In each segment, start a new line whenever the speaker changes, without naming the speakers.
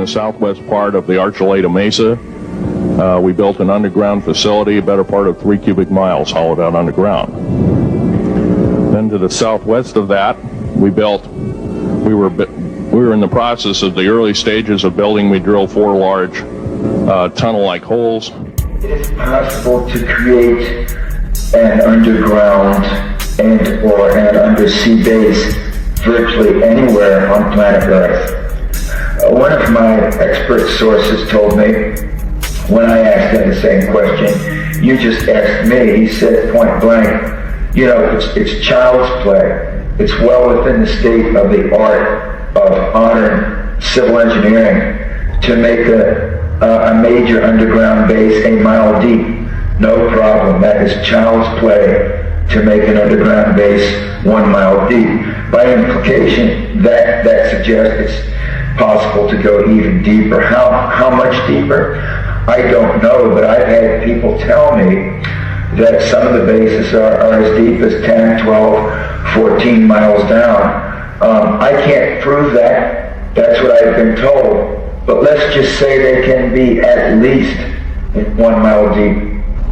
the southwest part of the Archuleta Mesa. We built an underground facility, a better part of 3 cubic miles hollowed out underground. Then to the southwest of that, we were in the process of the early stages of building. We drilled 4 large tunnel-like holes.
It is possible to create an underground or an undersea base virtually anywhere on planet Earth. One of my expert sources told me, when I asked him the same question you just asked me, he said point blank, you know, it's child's play. It's well within the state of the art of modern civil engineering to make a major underground base a mile deep. No problem. That is child's play to make an underground base 1 mile deep. By implication, that suggests it's possible to go even deeper. How much deeper? I don't know, but I've had people tell me that some of the bases are as deep as 10, 12, 14 miles down. I can't prove that. That's what I've been told. But let's just say they can be at least 1 mile deep.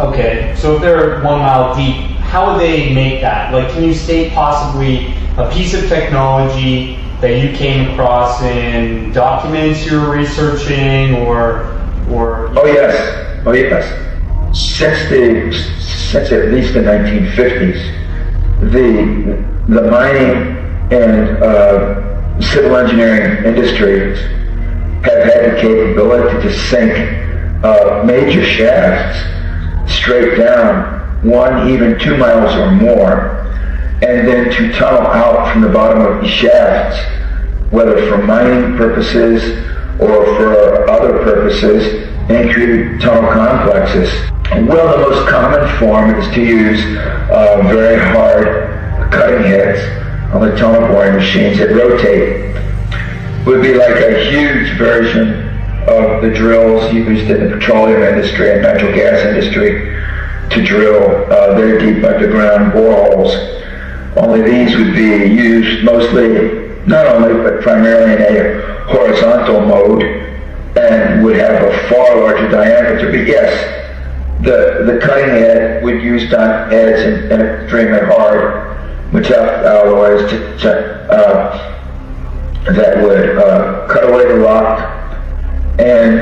Okay, so if they're 1 mile deep, how would they make that? Like, can you state possibly a piece of technology that you came across in documents you were researching, or?
Oh yes. Since at least the 1950s, the mining and civil engineering industries have had the capability to sink major shafts straight down 1, even 2 miles or more, and then to tunnel out from the bottom of the shafts, whether for mining purposes or for other purposes, and create tunnel complexes. Well, the most common form is to use very hard cutting heads on the tunnel boring machines that rotate. It would be like a huge version of the drills used in the petroleum industry and natural gas industry to drill their deep underground boreholes. Only these would be used mostly, not only, but primarily in a horizontal mode, and would have a far larger diameter. But yes, the cutting head would use diamond heads and extremely hard metallic alloys that would cut away the rock and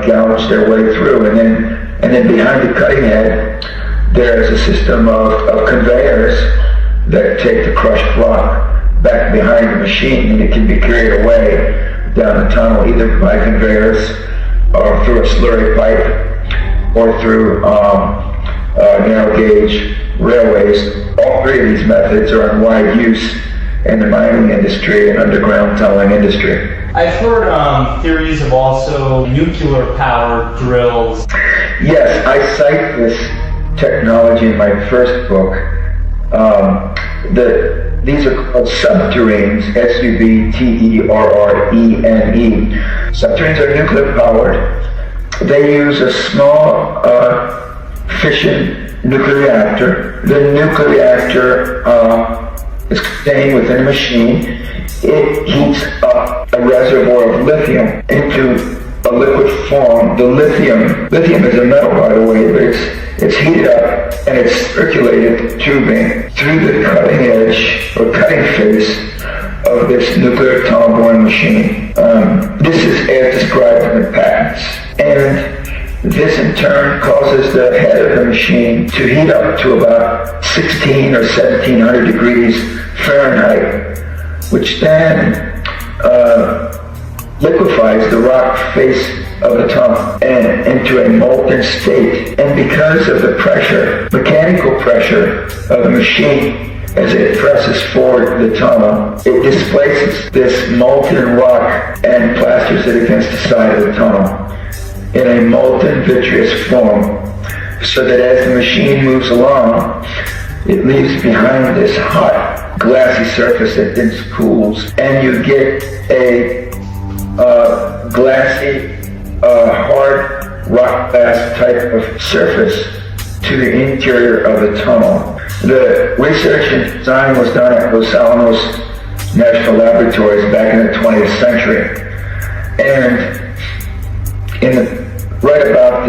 gouge their way through. And then behind the cutting head, there's a system of conveyors that take the crushed rock back behind the machine, and it can be carried away down the tunnel either by conveyors or through a slurry pipe or through narrow gauge railways. All 3 of these methods are in wide use in the mining industry and underground tunneling industry.
I've heard theories of also nuclear powered drills.
Yes, I cite this technology in my first book. These are called subterranes, subterrene. Subterranes are nuclear powered. They use a small fission nuclear reactor. The nuclear reactor is contained within a machine. It heats up a reservoir of lithium into a liquid form. The lithium is a metal, by the way, but it's heated up and it's circulated tubing through the cutting edge or cutting face of this nuclear tunnel boring machine. This is as described in the patents, and this in turn causes the head of the machine to heat up to about 16 or 1700 degrees Fahrenheit, which then liquefies the rock face of the tunnel and into a molten state. And because of the pressure, mechanical pressure of the machine, as it presses forward the tunnel, it displaces this molten rock and plasters it against the side of the tunnel in a molten vitreous form, so that as the machine moves along, it leaves behind this hot, glassy surface that then cools, and you get a glassy, hard rock glass type of surface to the interior of the tunnel. The research and design was done at Los Alamos National Laboratories back in the 20th century. And right about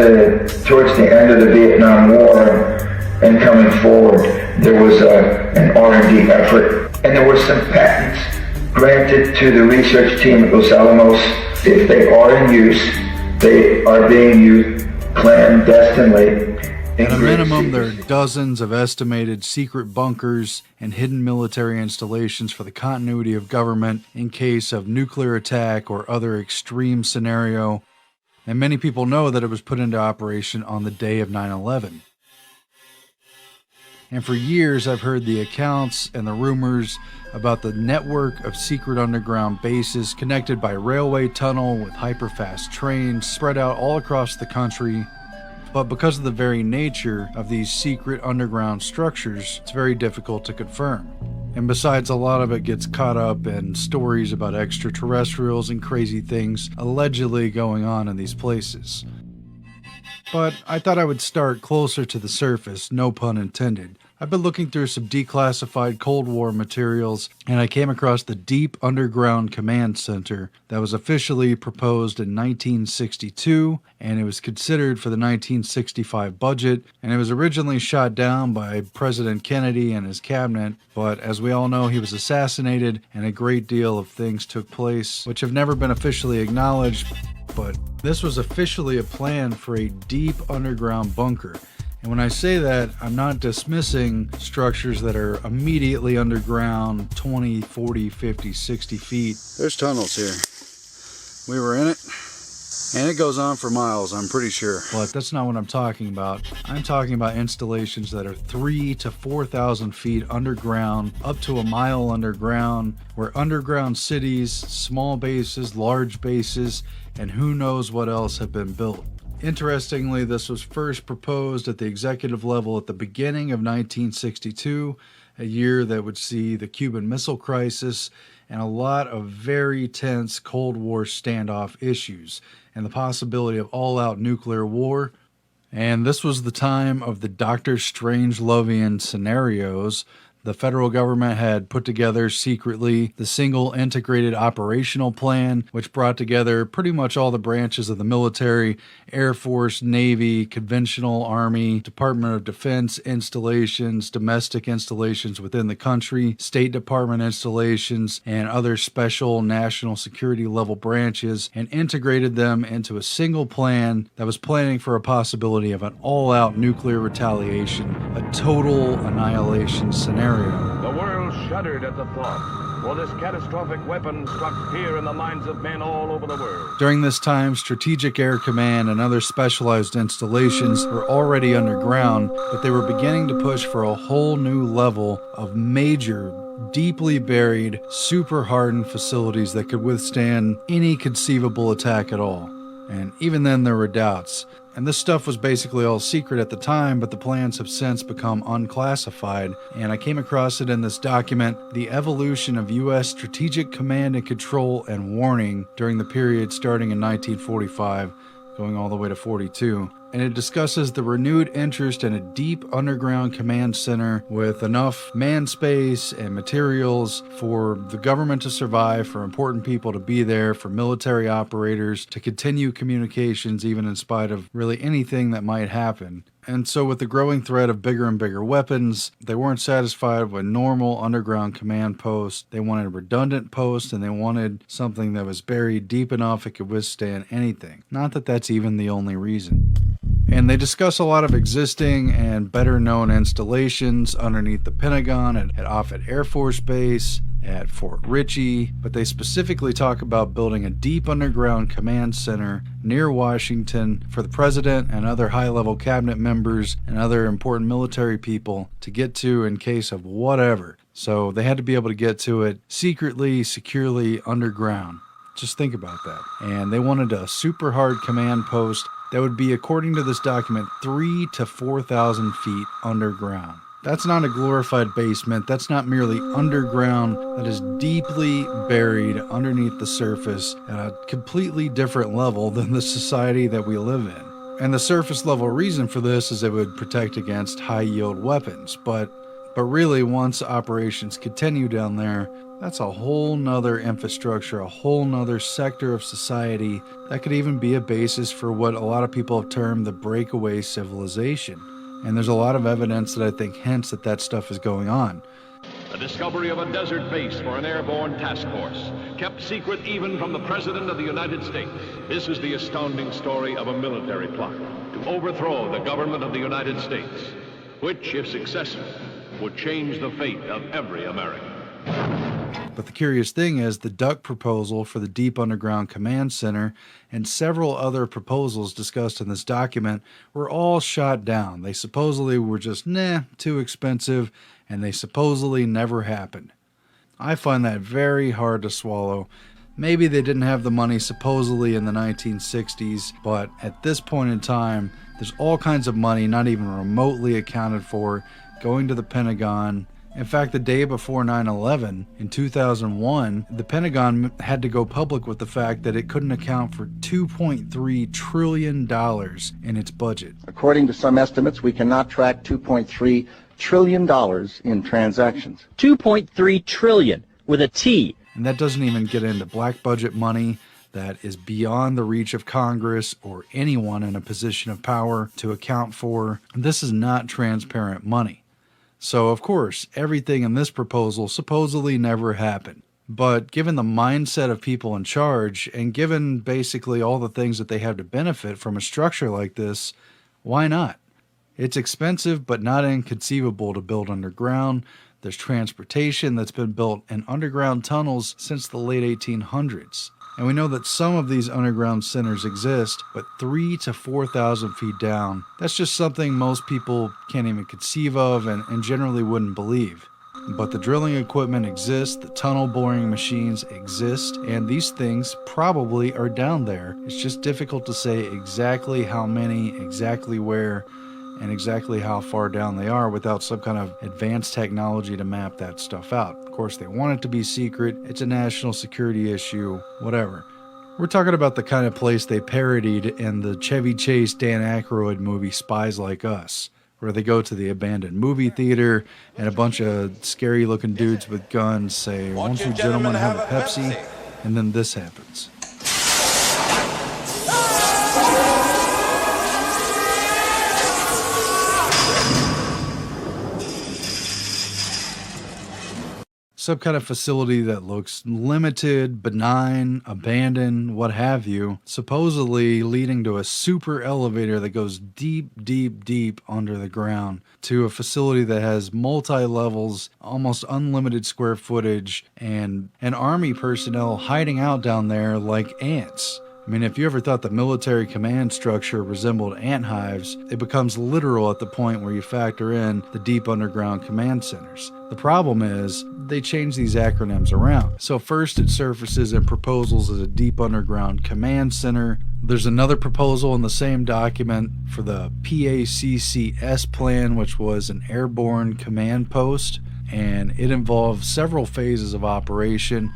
towards the end of the Vietnam War and coming forward, there was an R&D effort, and there were some patents granted to the research team at Los Alamos. If they are in use, they are being used clandestinely.
At a minimum, there are dozens of estimated secret bunkers and hidden military installations for the continuity of government in case of nuclear attack or other extreme scenario. And many people know that it was put into operation on the day of 9/11. And for years, I've heard the accounts and the rumors about the network of secret underground bases connected by railway tunnel with hyperfast trains spread out all across the country. But because of the very nature of these secret underground structures, it's very difficult to confirm. And besides, a lot of it gets caught up in stories about extraterrestrials and crazy things allegedly going on in these places. But I thought I would start closer to the surface, no pun intended. I've been looking through some declassified Cold War materials, and I came across the Deep Underground Command Center that was officially proposed in 1962, and it was considered for the 1965 budget, and it was originally shot down by President Kennedy and his cabinet, but as we all know, he was assassinated, and a great deal of things took place, which have never been officially acknowledged, but this was officially a plan for a deep underground bunker. And when I say that, I'm not dismissing structures that are immediately underground, 20, 40, 50, 60 feet. There's tunnels here. We were in it, and it goes on for miles, I'm pretty sure. But that's not what I'm talking about. I'm talking about installations that are 3,000 to 4,000 feet underground, up to a mile underground, where underground cities, small bases, large bases, and who knows what else have been built. Interestingly, this was first proposed at the executive level at the beginning of 1962, a year that would see the Cuban Missile Crisis and a lot of very tense Cold War standoff issues and the possibility of all-out nuclear war. And this was the time of the Dr. Strangelovian scenarios. The federal government had put together secretly the single integrated operational plan, which brought together pretty much all the branches of the military, Air Force, Navy, conventional Army, Department of Defense installations, domestic installations within the country, State Department installations, and other special national security level branches, and integrated them into a single plan that was planning for a possibility of an all-out nuclear retaliation, a total annihilation scenario.
The world shuddered at the thought, for this catastrophic weapon struck fear in the minds of men all over the world.
During this time, Strategic Air Command and other specialized installations were already underground, but they were beginning to push for a whole new level of major, deeply buried, super hardened facilities that could withstand any conceivable attack at all. And even then, there were doubts. And this stuff was basically all secret at the time, but the plans have since become unclassified. And I came across it in this document, The Evolution of U.S. Strategic Command and Control and Warning during the period starting in 1945, going all the way to 42. And it discusses the renewed interest in a deep underground command center with enough man space and materials for the government to survive, for important people to be there, for military operators to continue communications even in spite of really anything that might happen. And so with the growing threat of bigger and bigger weapons, they weren't satisfied with normal underground command posts. They wanted redundant posts, and they wanted something that was buried deep enough it could withstand anything. Not that that's even the only reason. And they discuss a lot of existing and better known installations underneath the Pentagon, at Offutt Air Force Base, at Fort Ritchie, but they specifically talk about building a deep underground command center near Washington for the president and other high-level cabinet members and other important military people to get to in case of whatever. So they had to be able to get to it secretly, securely, underground. Just think about that. And they wanted a super hard command post that would be, according to this document, 3,000 to 4,000 feet underground. That's not a glorified basement. That's not merely underground. That is deeply buried underneath the surface at a completely different level than the society that we live in. And the surface level reason for this is it would protect against high yield weapons. But But really, once operations continue down there, that's a whole nother infrastructure, a whole nother sector of society that could even be a basis for what a lot of people have termed the breakaway civilization. And there's a lot of evidence that I think hints that that stuff is going on.
The discovery of a desert base for an airborne task force, kept secret even from the President of the United States. This is the astounding story of a military plot to overthrow the government of the United States, which, if successful, would change the fate of every American.
But the curious thing is the Duck proposal for the Deep Underground Command Center and several other proposals discussed in this document were all shot down. They supposedly were just, too expensive, and they supposedly never happened. I find that very hard to swallow. Maybe they didn't have the money supposedly in the 1960s, but at this point in time, there's all kinds of money not even remotely accounted for going to the Pentagon. In fact, the day before 9/11, in 2001, the Pentagon had to go public with the fact that it couldn't account for $2.3 trillion in its budget.
According to some estimates, we cannot track $2.3 trillion in transactions.
2.3 trillion with a T.
And that doesn't even get into black budget money that is beyond the reach of Congress or anyone in a position of power to account for. This is not transparent money. So, of course, everything in this proposal supposedly never happened. But given the mindset of people in charge, and given basically all the things that they have to benefit from a structure like this, why not? It's expensive, but not inconceivable to build underground. There's transportation that's been built in underground tunnels since the late 1800s. And we know that some of these underground centers exist, but 3,000 to 4,000 feet down, that's just something most people can't even conceive of and generally wouldn't believe. But the drilling equipment exists, the tunnel boring machines exist, and these things probably are down there. It's just difficult to say exactly how many, exactly where, and exactly how far down they are without some kind of advanced technology to map that stuff out. Of course, they want it to be secret. It's a national security issue, whatever. We're talking about the kind of place they parodied in the Chevy Chase, Dan Aykroyd movie Spies Like Us, where they go to the abandoned movie theater and a bunch of scary looking dudes with guns say, "Won't you gentlemen have a Pepsi?" And then this happens. Some kind of facility that looks limited, benign, abandoned, what have you, supposedly leading to a super elevator that goes deep, deep, deep under the ground to a facility that has multi-levels, almost unlimited square footage, and army personnel hiding out down there like ants. I mean, if you ever thought the military command structure resembled ant hives, it becomes literal at the point where you factor in the deep underground command centers. The problem is, they change these acronyms around. So first it surfaces in proposals as a deep underground command center. There's another proposal in the same document for the PACCS plan, which was an airborne command post, and it involved several phases of operation.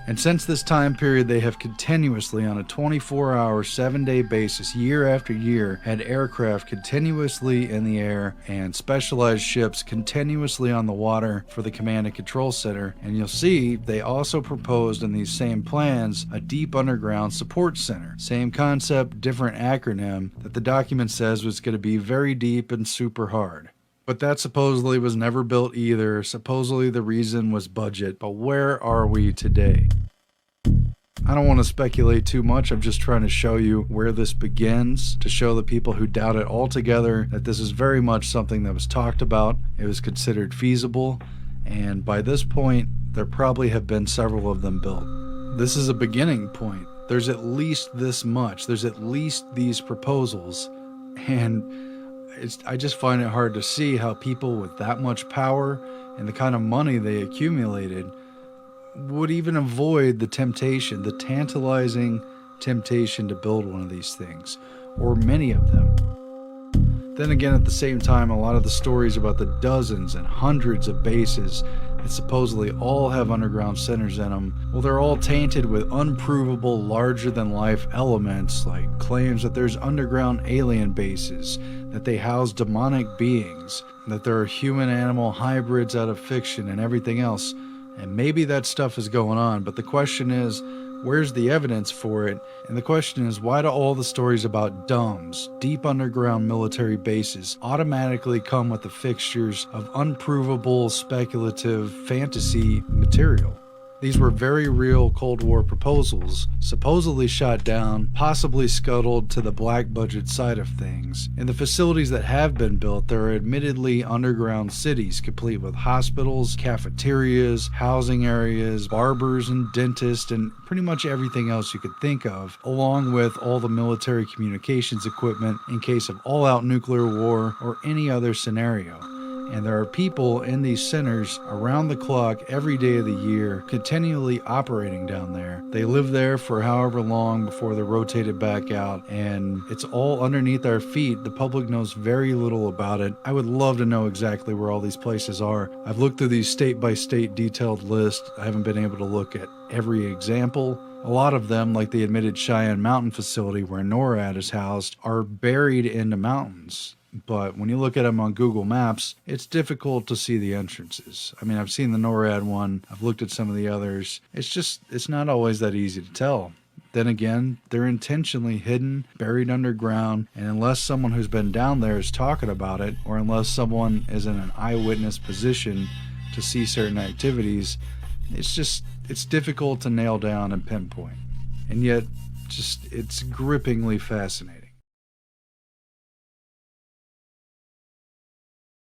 And since this time period, they have continuously, on a 24-hour, 7-day basis, year after year, had aircraft continuously in the air and specialized ships continuously on the water for the command and control center. And you'll see they also proposed in these same plans a deep underground support center. Same concept, different acronym that the document says was going to be very deep and super hard. But that supposedly was never built either. Supposedly the reason was budget. But where are we today? I don't want to speculate too much. I'm just trying to show you where this begins, to show the people who doubt it altogether that this is very much something that was talked about. It was considered feasible. And by this point, there probably have been several of them built. This is a beginning point. There's at least this much. There's at least these proposals. And I just find it hard to see how people with that much power and the kind of money they accumulated would even avoid the temptation, the tantalizing temptation to build one of these things, or many of them. Then again, at the same time, a lot of the stories about the dozens and hundreds of bases that supposedly all have underground centers in them, well, they're all tainted with unprovable larger-than-life elements, like claims that there's underground alien bases, that they house demonic beings, that there are human-animal hybrids out of fiction and everything else. And maybe that stuff is going on, but the question is, where's the evidence for it? And the question is, why do all the stories about DUMBs, deep underground military bases, automatically come with the fixtures of unprovable, speculative fantasy material? These were very real Cold War proposals, supposedly shot down, possibly scuttled to the black budget side of things. In the facilities that have been built, there are admittedly underground cities, complete with hospitals, cafeterias, housing areas, barbers and dentists, and pretty much everything else you could think of, along with all the military communications equipment in case of all-out nuclear war or any other scenario. And there are people in these centers around the clock every day of the year continually operating down there. They live there for however long before they're rotated back out, and it's all underneath our feet. The public knows very little about it. I would love to know exactly where all these places are. I've looked through these state-by-state detailed lists. I haven't been able to look at every example. A lot of them, like the admitted Cheyenne Mountain facility where NORAD is housed, are buried in the mountains. But when you look at them on Google Maps, it's difficult to see the entrances. I mean, I've seen the NORAD one. I've looked at some of the others. It's not always that easy to tell. Then again, they're intentionally hidden, buried underground, and unless someone who's been down there is talking about it, or unless someone is in an eyewitness position to see certain activities, it's difficult to nail down and pinpoint. And yet, it's grippingly fascinating.